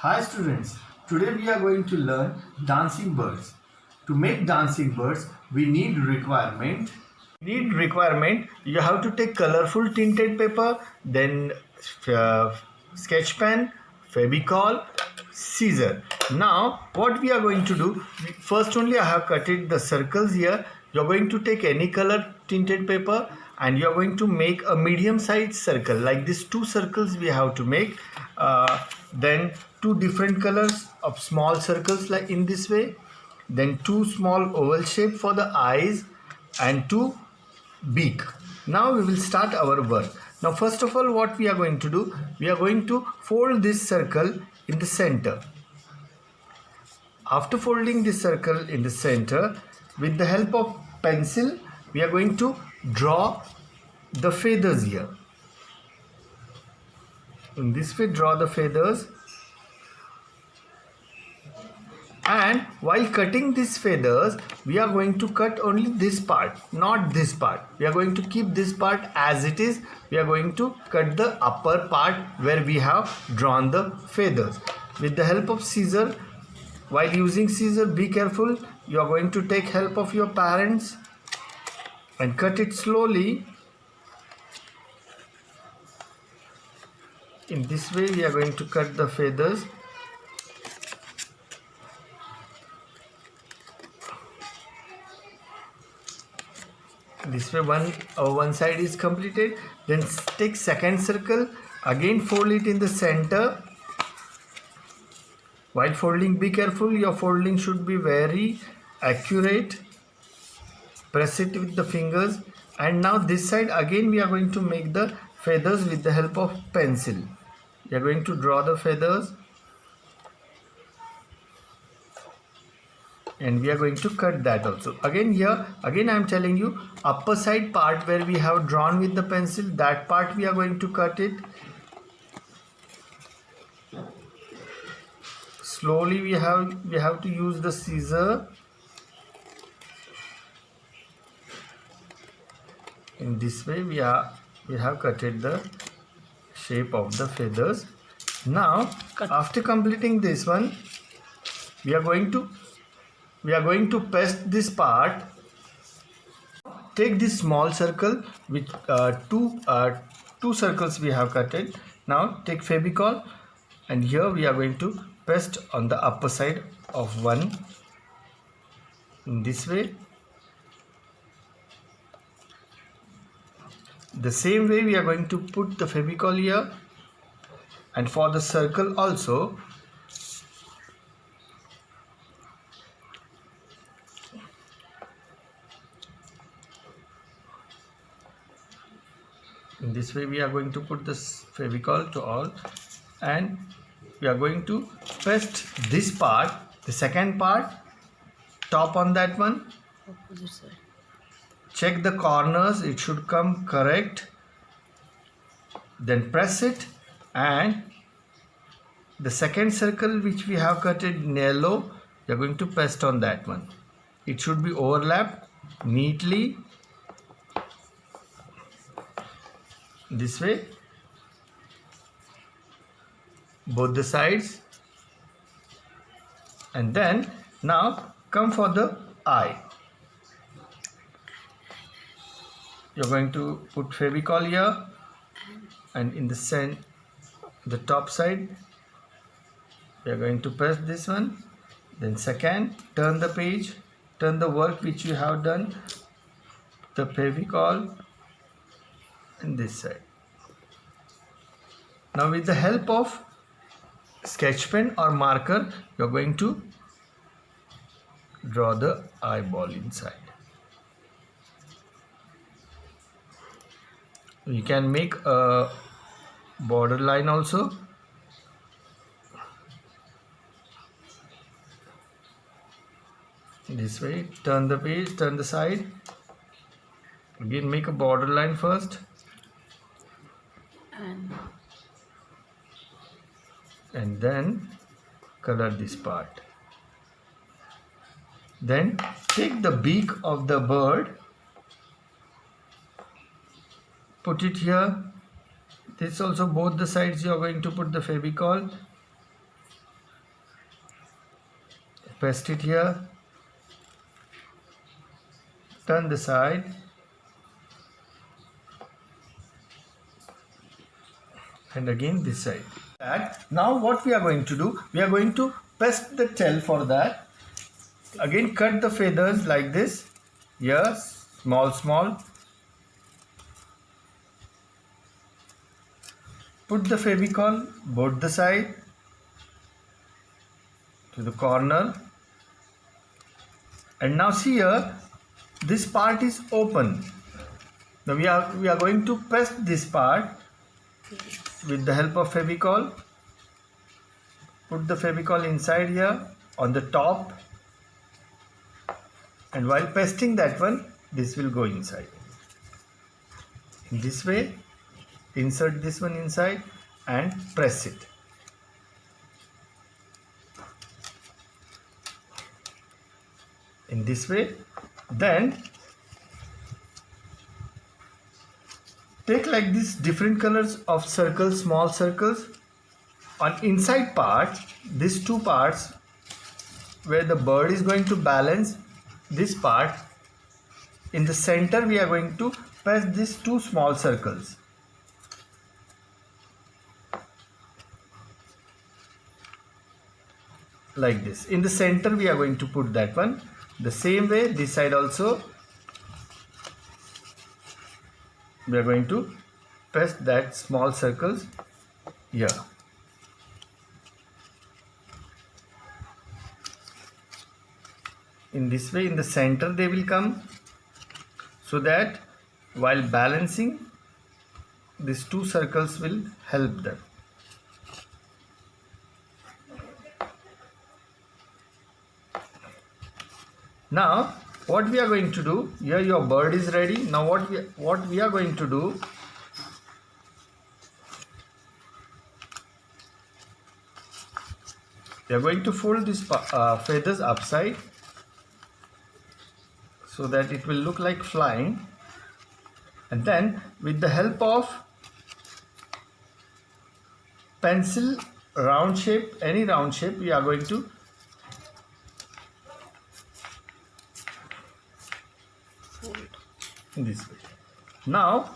Hi students, today we are going to learn dancing birds. To make dancing birds, we need requirement. You have to take colorful tinted paper, then sketch pen, Fevicol, scissor. Now what we are going to do, first only I have cutted the circles here. You are going to take any color tinted paper and you are going to make a medium sized circle like this. Two circles we have to make. Then two different colors of small circles like in this way, then two small oval shape for the eyes and two beak. Now we will start our work. Now first of all what we are going to do, we are going to fold this circle in the center. After folding this circle in the center, with the help of pencil we are going to draw the feathers here. In this way draw the feathers, and while cutting these feathers we are going to cut only this part, not this part. We are going to keep this part as it is. We are going to cut the upper part where we have drawn the feathers. With the help of scissor, while using scissor be careful, you are going to take help of your parents and cut it slowly. In this way we are going to cut the feathers. This way one side is completed. Then take second circle, again fold it in the center. While folding be careful, your folding should be very accurate. Press it with the fingers. And now this side again we are going to make the feathers with the help of pencil. We are going to draw the feathers and we are going to cut that also. Again here, again I am telling you, upper side part where we have drawn with the pencil, that part we are going to cut it. Slowly we have to use the scissor. In this way we have cutted the shape of the feathers. Now after completing this one, we are going to paste this part. Take this small circle with two circles we have cutted. Now take Fevicol and here we are going to paste on the upper side of one in this way. The same way we are going to put the Fevicol here, and for the circle also in this way we are going to put this Fevicol to all, and we are going to paste this part, the second part, top on that one. Opposite side. Check the corners, it should come correct. Then press it, and the second circle which we have cut in yellow, we are going to paste on that one. It should be overlapped neatly this way, both the sides. And then now come for the eye. You're going to put Fevicol here, and in the top side we are going to paste this one. Then second, turn the page, turn the work which you have done, the Fevicol in this side. Now with the help of sketch pen or marker, you are going to draw the eyeball inside. You can make a border line also. This way, turn the page, turn the side. Again make a border line first. And then color this part. Then take the beak of the bird, put it here. This also, both the sides you are going to put the Fevicol. paste it here, turn the side, and again this side. Now what we are going to do, we are going to paste the tail. For that, again cut the feathers like this, yes, small. Put the Fevicol both the side to the corner, and now see here, this part is open. Now we are going to paste this part with the help of Fevicol. Put the Fevicol inside here on the top, and while pasting that one, this will go inside. In this way, insert this one inside and press it. In this way, then take like this different colors of circles, small circles. On inside part, these two parts where the bird is going to balance, this part, in the center we are going to paste these two small circles. Like this. In the center we are going to put that one. The same way this side also we are going to paste that small circles here. In this way, in the center they will come, so that while balancing, these two circles will help them. Now what we are going to do, here your bird is ready. Now what we are going to do, we are going to fold these feathers upside so that it will look like flying, and then with the help of pencil, round shape, any round shape, we are going to in this way. Now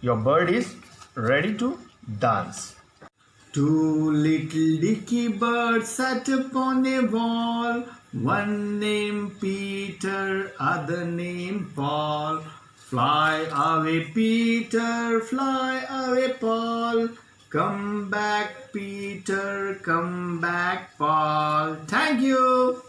your bird is ready to dance. Two little dicky birds sat upon a wall, one named Peter, other named Paul. Fly away Peter, fly away Paul, come back Peter, come back Paul. Thank you.